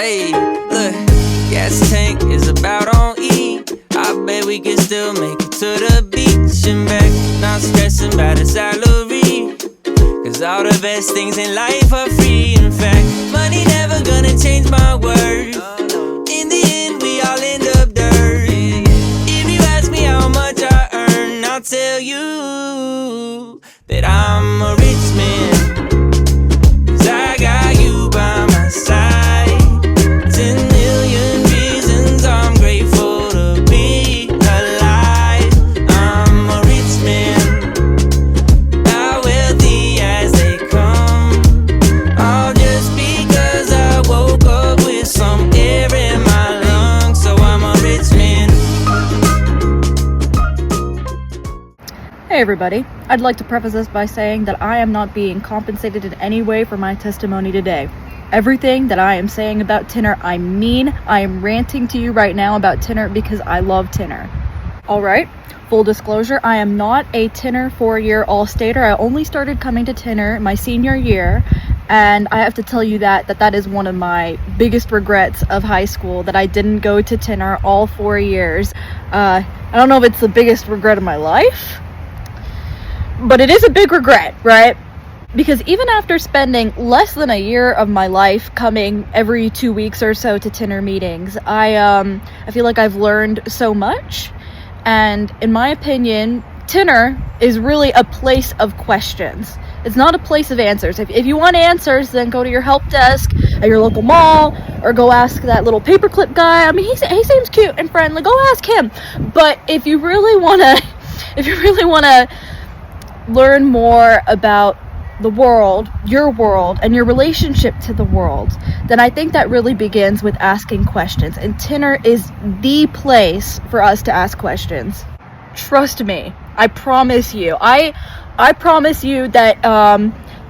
Hey, look, gas tank is about on E. I bet we can still make it to the beach and back. Not stressing about a salary, cause all the best things in life are free. In fact, money never gonna change my worth. In the end, we all end up dirt. If you ask me how much I earn, I'll tell you that I'm a rich man, cause I got you by my side. 10 million reasons I'm grateful to be alive. I'm a rich man, about wealthy as they come, all just because I woke up with some air in my lungs. So I'm a rich man. Hey everybody, I'd like to preface this by saying that I am not being compensated in any way for my testimony today. Everything that I am saying about Tinner, I mean. I am ranting to you right now about Tinner because I love Tinner. Alright, full disclosure, I am not a Tinner 4-year all-stater. I only started coming to Tinner my senior year, and I have to tell you that is one of my biggest regrets of high school, that I didn't go to Tinner all 4 years. I don't know if it's the biggest regret of my life, but it is a big regret, right? Because even after spending less than a year of my life coming every 2 weeks or so to Tinner meetings, I feel like I've learned so much. And in my opinion, Tinner is really a place of questions. It's not a place of answers. If you want answers, then go to your help desk at your local mall, or go ask that little paperclip guy. I mean, he seems cute and friendly. Go ask him. But if you really wanna learn more about the world, and your relationship to the world, then I think that really begins with asking questions. And Tinner is the place for us to ask questions. Trust me. I promise you. I promise you that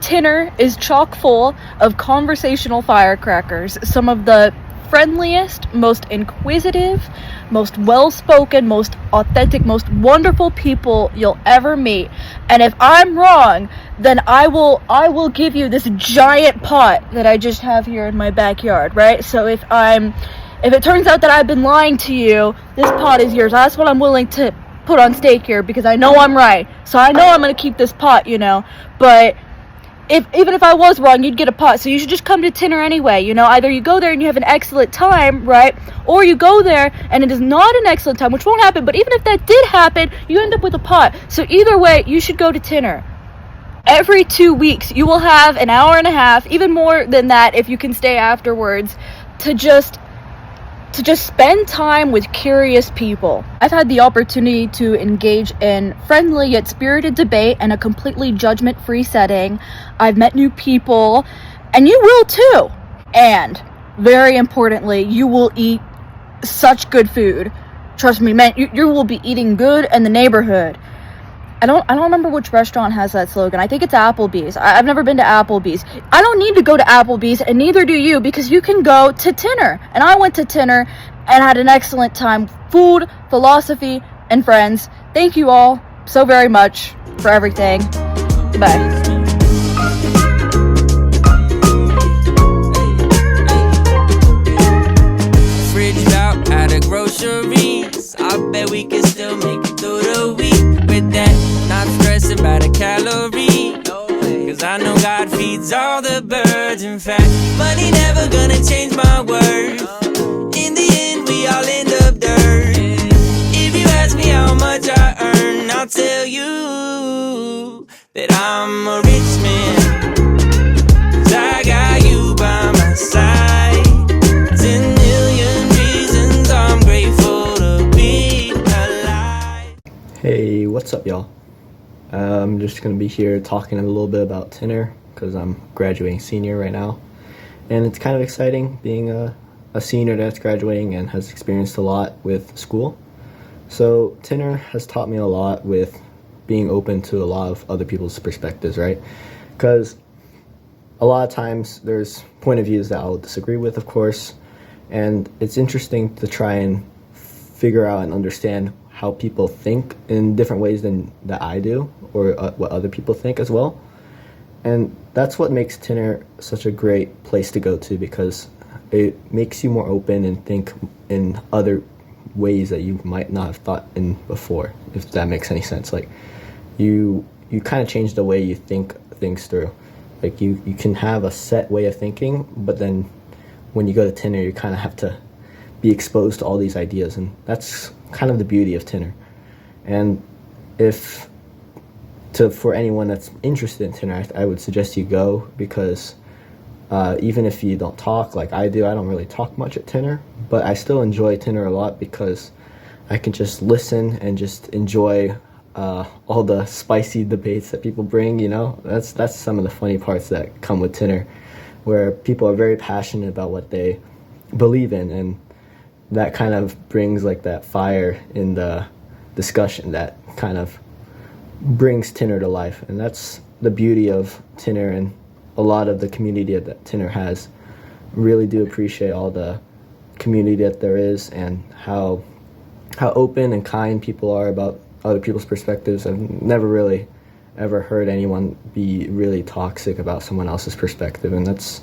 Tinner is chock full of conversational firecrackers. Some of the friendliest, most inquisitive, most well-spoken, most authentic, most wonderful people you'll ever meet. And if I'm wrong, then I will give you this giant pot that I just have here in my backyard, right? So if it turns out that I've been lying to you, this pot is yours. That's what I'm willing to put on stake here, because I know I'm right. So I know I'm gonna keep this pot, but even if I was wrong, you'd get a pot. So you should just come to Tinner anyway, Either you go there and you have an excellent time, right? Or you go there and it is not an excellent time, which won't happen. But even if that did happen, you end up with a pot. So either way, you should go to Tinner. Every 2 weeks, you will have an hour and a half, even more than that if you can stay afterwards, to just spend time with curious people. I've had the opportunity to engage in friendly yet spirited debate in a completely judgment-free setting. I've met new people, and you will too. And, very importantly, you will eat such good food. Trust me, man, you will be eating good in the neighborhood. I don't remember which restaurant has that slogan. I think it's Applebee's. I've never been to Applebee's. I don't need to go to Applebee's, and neither do you, because you can go to Tinner. And I went to Tinner and had an excellent time. Food, philosophy, and friends. Thank you all so very much for everything. Goodbye. Fridge out of groceries. I bet we can still make it through the week with that. Not stressing about a calorie, cause I know God feeds all the birds. In fact, money never gonna change my worth. In the end, we all end up dirt. If you ask me how much I earn, I'll tell you that I'm a rich man, cause I got you by my side. 10 million reasons I'm grateful to be alive. Hey, what's up, y'all? I'm just going to be here talking a little bit about Tinner, because I'm graduating senior right now. And it's kind of exciting being a senior that's graduating and has experienced a lot with school. So Tinner has taught me a lot with being open to a lot of other people's perspectives, right? Because a lot of times there's point of views that I'll disagree with, of course, and it's interesting to try and figure out and understand how people think in different ways than that I do, or what other people think as well. And that's what makes Tinner such a great place to go to, because it makes you more open and think in other ways that you might not have thought in before, if that makes any sense. Like you kind of change the way you think things through. Like you can have a set way of thinking, but then when you go to Tinder, you kind of have to be exposed to all these ideas, and that's kind of the beauty of Tinder. And for anyone that's interested in Tinder, I would suggest you go, because even if you don't talk like I do, I don't really talk much at Tinder, but I still enjoy Tinder a lot because I can just listen and just enjoy all the spicy debates that people bring. That's some of the funny parts that come with Tinder, where people are very passionate about what they believe in, and that kind of brings like that fire in the discussion that kind of brings Tinder to life. And that's the beauty of Tinder and a lot of the community that Tinder has. Really do appreciate all the community that there is, and how open and kind people are about other people's perspectives. I've never really ever heard anyone be really toxic about someone else's perspective, and that's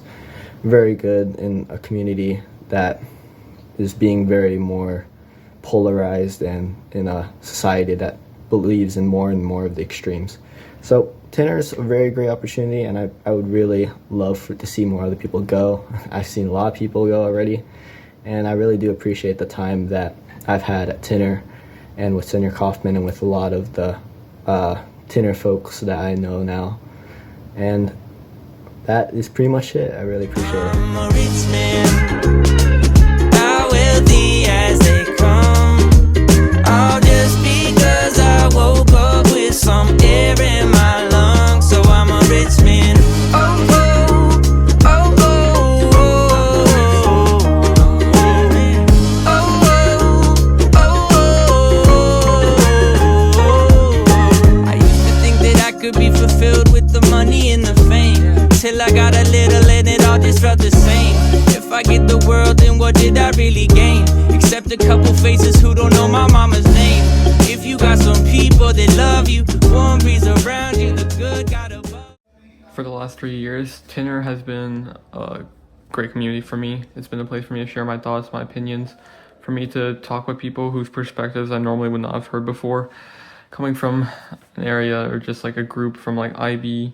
very good in a community that is being very more polarized, and in a society that believes in more and more of the extremes. So Tinder is a very great opportunity, and I would really love to see more other people go. I've seen a lot of people go already, and I really do appreciate the time that I've had at Tinder, and with Senator Kaufman, and with a lot of the Tinder folks that I know now. And that is pretty much it. I really appreciate it. I'm a rich man, how wealthy as they come, all just because I woke up with some air in my lungs. So I'm a rich man. Oh, oh, oh, oh, oh, oh, oh, oh. I used to think that I could be fulfilled with the money and the fame, till I got a little and it all just felt the same. If I get the world, then what did I really gain? Except a couple faces who don't know my mama's name. If you got some people that love you, warm breeze around you, the good got above. For the last 3 years, Tinder has been a great community for me. It's been a place for me to share my thoughts, my opinions, for me to talk with people whose perspectives I normally would not have heard before. Coming from an area, or just like a group from like IB,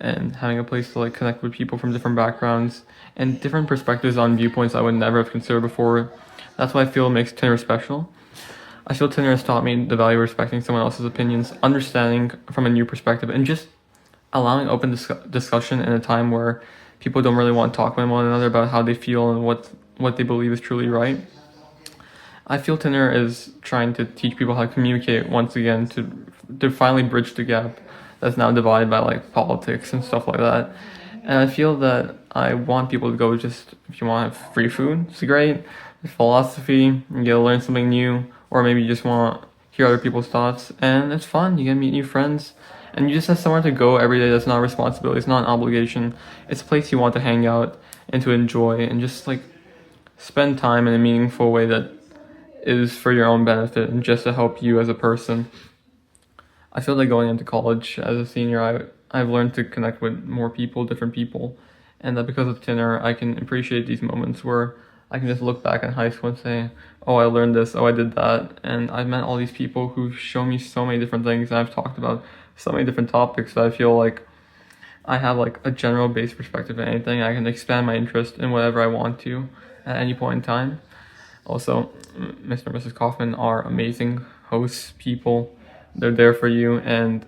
and having a place to like connect with people from different backgrounds and different perspectives on viewpoints I would never have considered before. That's what I feel makes Tinder special. I feel Tinder has taught me the value of respecting someone else's opinions, understanding from a new perspective, and just allowing open discussion in a time where people don't really want to talk with one another about how they feel and what they believe is truly right. I feel Tinder is trying to teach people how to communicate once again, to finally bridge the gap that's now divided by like politics and stuff like that. And I feel that I want people to go, just if you want to have free food, it's great. Philosophy, you get to learn something new, or maybe you just want to hear other people's thoughts, and it's fun. You get to meet new friends, and you just have somewhere to go every day. That's not a responsibility, it's not an obligation. It's a place you want to hang out and to enjoy, and just like spend time in a meaningful way that is for your own benefit and just to help you as a person. I feel like going into college as a senior, I've learned to connect with more people, different people, and that because of Tinder, I can appreciate these moments where I can just look back in high school and say, oh, I learned this, oh, I did that, and I've met all these people who've shown me so many different things, and I've talked about so many different topics that I feel like I have like a general base perspective of anything. I can expand my interest in whatever I want to at any point in time. Also, Mr. and Mrs. Kaufman are amazing hosts, people. They're there for you, and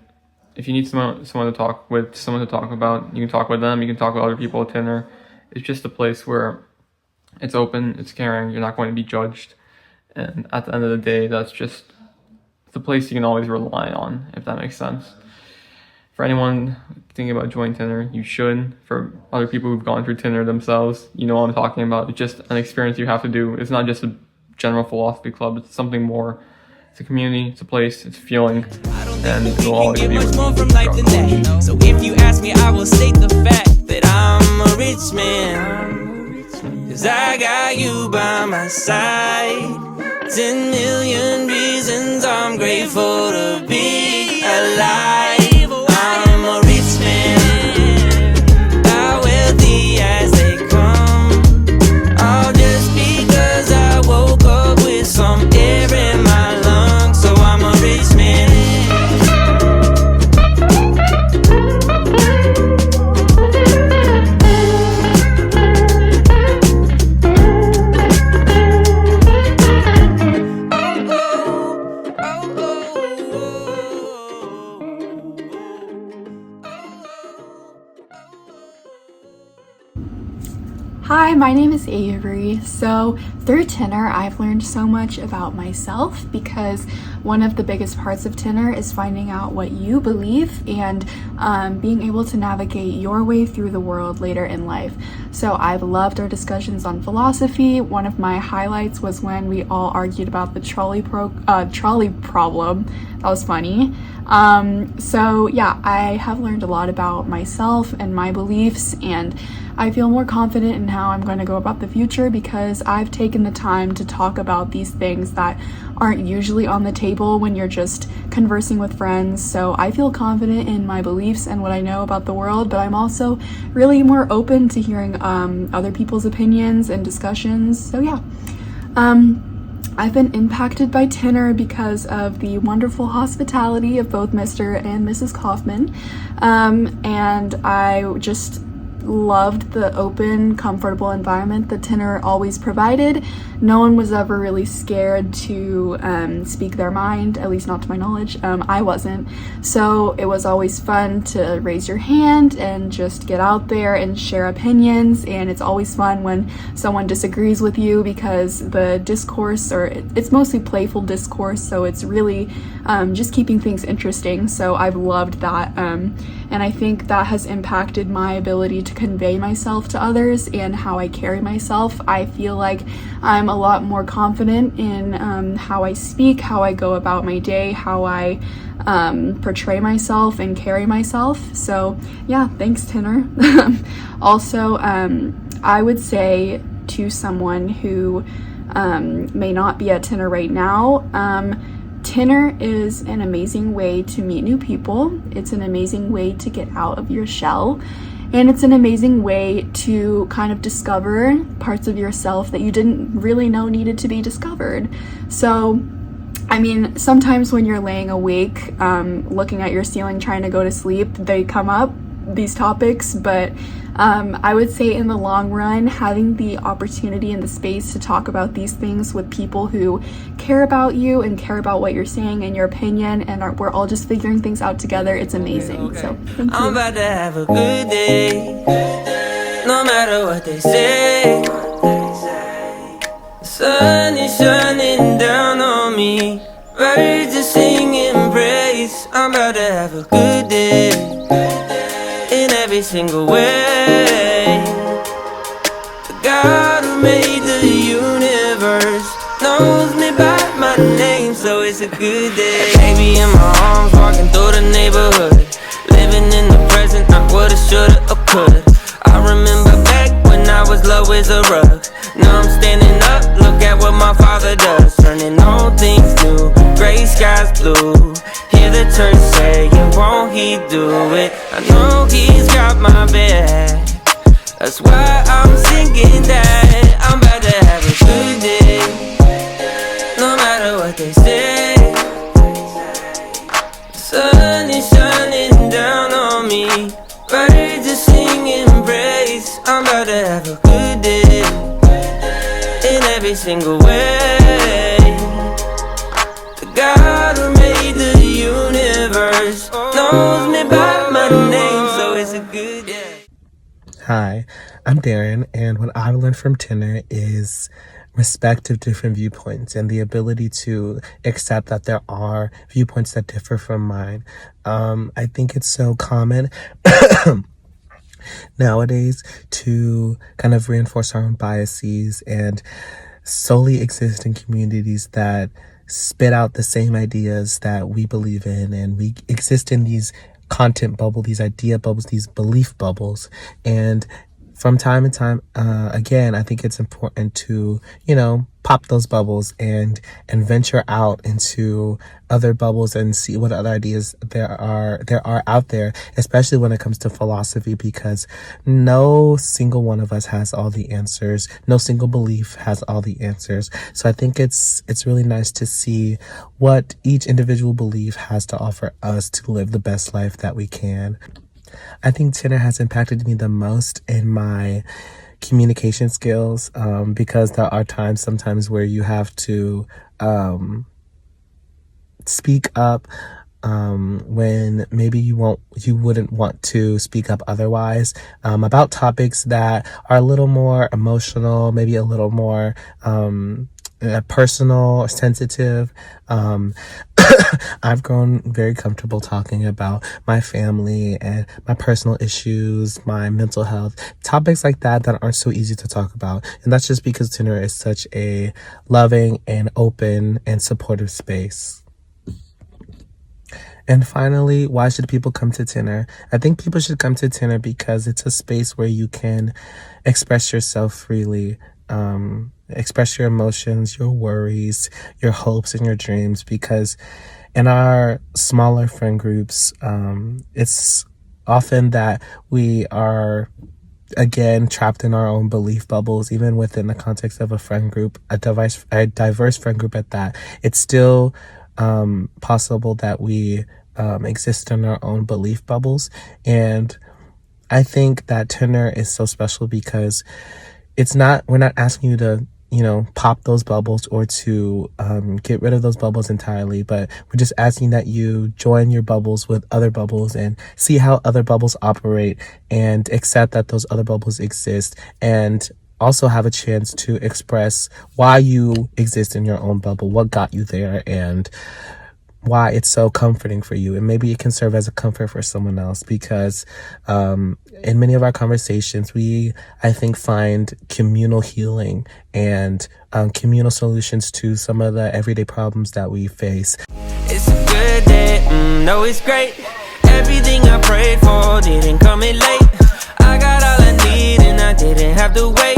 if you need someone to talk with, someone to talk about, you can talk with them, you can talk with other people at Tinder. It's just a place where it's open, it's caring, you're not going to be judged, and at the end of the day, that's just the place you can always rely on, if that makes sense. For anyone thinking about joining Tinder, you should. For other people who've gone through Tinder themselves, you know what I'm talking about. It's just an experience you have to do. It's not just a general philosophy club, it's something more. It's a community, it's a place, it's a feeling, and it will always be with more from life than that. So if you ask me, I will state the fact that I'm a rich man, 'cause I got you by my side. 10 million reasons I'm grateful to be alive. I'm a rich man, how wealthy as they come, Hi, my name is Avery. So, through Tinner, I've learned so much about myself because one of the biggest parts of Tinner is finding out what you believe and being able to navigate your way through the world later in life. So, I've loved our discussions on philosophy. One of my highlights was when we all argued about the trolley problem. That was funny. So, yeah, I have learned a lot about myself and my beliefs, and I feel more confident in how I'm going to go about the future because I've taken the time to talk about these things that aren't usually on the table when you're just conversing with friends. So I feel confident in my beliefs and what I know about the world, but I'm also really more open to hearing other people's opinions and discussions. So yeah. I've been impacted by Tinner because of the wonderful hospitality of both Mr. and Mrs. Kaufman. And I just loved the open, comfortable environment that Tinner always provided. No one was ever really scared to speak their mind, at least not to my knowledge. I wasn't. So it was always fun to raise your hand and just get out there and share opinions. And it's always fun when someone disagrees with you because the discourse, or it's mostly playful discourse, so it's really just keeping things interesting. So I've loved that. And I think that has impacted my ability to convey myself to others and how I carry myself. I feel like I'm a lot more confident in how I speak, how I go about my day, how I portray myself and carry myself. So yeah, thanks, Tinner. Also, I would say to someone who may not be at Tinner right now, Tinner is an amazing way to meet new people. It's an amazing way to get out of your shell. And it's an amazing way to kind of discover parts of yourself that you didn't really know needed to be discovered. So, I mean, sometimes when you're laying awake, looking at your ceiling trying to go to sleep, they come up, these topics, but I would say in the long run, having the opportunity and the space to talk about these things with people who care about you and care about what you're saying and your opinion, and we're all just figuring things out together, it's amazing. Okay. So thank you. I'm about to have a good day, no matter what they say. The sun is shining down on me, birds are singing praise. I'm about to have a good day in every single way. The God who made the universe knows me by my name, so it's a good day. Baby in my arms, walking through the neighborhood, living in the present, not woulda, shoulda, or coulda. I remember back when I was low as a rug. Now I'm standing up, look at what my father does, turning all things new, gray skies blue. Hear the church say, won't he do it? I know he's got my back, that's why I'm singing that. I'm about to have a good day, no matter what they say. The sun is shining down on me, birds are singing praise. I'm about to have a good day in every single way. The God who made the universe knows me by my name, so it's a good day. Hi, I'm Darren, and what I've learned from Tinner is respect of different viewpoints and the ability to accept that there are viewpoints that differ from mine. I think it's so common nowadays to kind of reinforce our own biases and solely exist in communities that spit out the same ideas that we believe in, and we exist in these content bubbles, these idea bubbles, these belief bubbles. And from time to time, again, I think it's important to, pop those bubbles and venture out into other bubbles and see what other ideas there are out there, especially when it comes to philosophy, because no single one of us has all the answers. No single belief has all the answers. So I think it's really nice to see what each individual belief has to offer us to live the best life that we can. I think Tinner has impacted me the most in my communication skills, because there are sometimes where you have to speak up when maybe you wouldn't want to speak up otherwise, about topics that are a little more emotional, maybe a little more personal or sensitive. I've grown very comfortable talking about my family and my personal issues, my mental health, topics like that aren't so easy to talk about. And that's just because Tinder is such a loving and open and supportive space. And finally, why should people come to Tinder? I think people should come to Tinder because it's a space where you can express yourself freely, express your emotions, your worries, your hopes, and your dreams. Because in our smaller friend groups, it's often that we are, again, trapped in our own belief bubbles. Even within the context of a friend group, a diverse friend group at that, it's still possible that we exist in our own belief bubbles. And I think that Tinder is so special because we're not asking you to, pop those bubbles or to get rid of those bubbles entirely, but we're just asking that you join your bubbles with other bubbles and see how other bubbles operate and accept that those other bubbles exist, and also have a chance to express why you exist in your own bubble, what got you there, and why it's so comforting for you. And maybe it can serve as a comfort for someone else, because in many of our conversations, I think, find communal healing and communal solutions to some of the everyday problems that we face. It's a good day, no, it's great. Everything I prayed for didn't come in late. I got all I need and I didn't have to wait.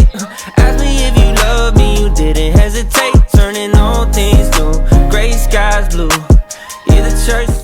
Ask me if you love me, you didn't hesitate. Turning all things new, gray skies blue.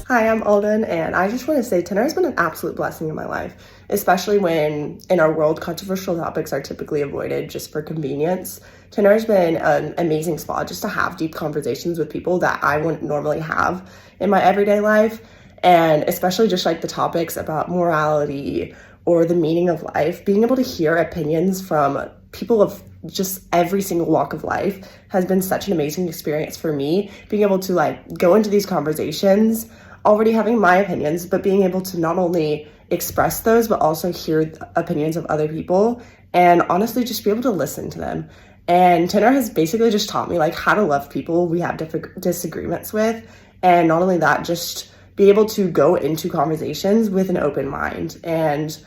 Hi, I'm Alden, and I just want to say Tinder has been an absolute blessing in my life, especially when in our world controversial topics are typically avoided just for convenience. Tinder has been an amazing spot just to have deep conversations with people that I wouldn't normally have in my everyday life, and especially just like the topics about morality or the meaning of life. Being able to hear opinions from people of just every single walk of life has been such an amazing experience for me. Being able to go into these conversations already having my opinions, but being able to not only express those but also hear the opinions of other people and honestly just be able to listen to them. And Tinder has basically just taught me how to love people we have different disagreements with, and not only that, just be able to go into conversations with an open mind and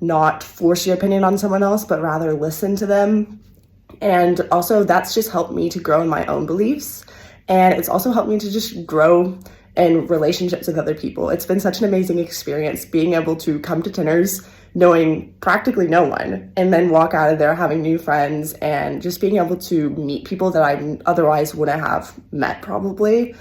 not force your opinion on someone else, but rather listen to them. And also that's just helped me to grow in my own beliefs, and it's also helped me to just grow in relationships with other people. It's been such an amazing experience being able to come to Tinders knowing practically no one, and then walk out of there having new friends and just being able to meet people that I otherwise wouldn't have met probably.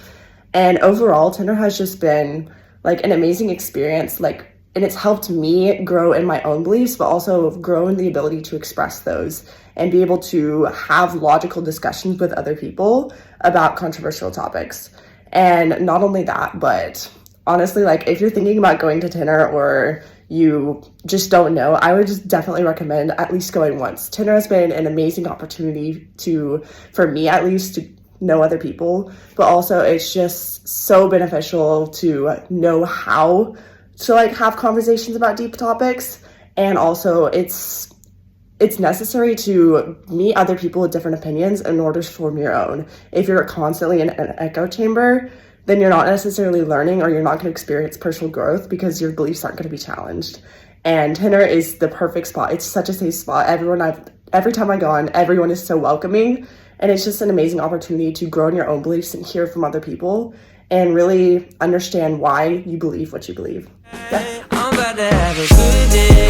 And overall, Tinder has just been an amazing experience, and it's helped me grow in my own beliefs, but also grow in the ability to express those and be able to have logical discussions with other people about controversial topics. And not only that, but honestly, if you're thinking about going to Tinder or you just don't know, I would just definitely recommend at least going once. Tinder has been an amazing opportunity for me at least, to know other people, but also it's just so beneficial to know how to have conversations about deep topics. And also it's necessary to meet other people with different opinions in order to form your own. If you're constantly in an echo chamber, then you're not necessarily learning, or you're not going to experience personal growth because your beliefs aren't going to be challenged. And Tinder is the perfect spot. It's such a safe spot. Every time I go on, everyone is so welcoming, and it's just an amazing opportunity to grow in your own beliefs and hear from other people and really understand why you believe what you believe. Yeah. I'm about to have a good day,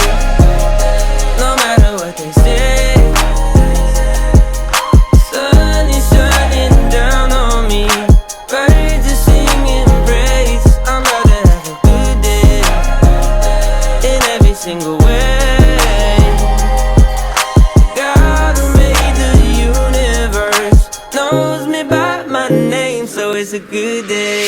no matter what they say. Sun is shining down on me, birds are singing praise. I'm about to have a good day in every single way. God who made the universe knows me by my name, so it's a good day.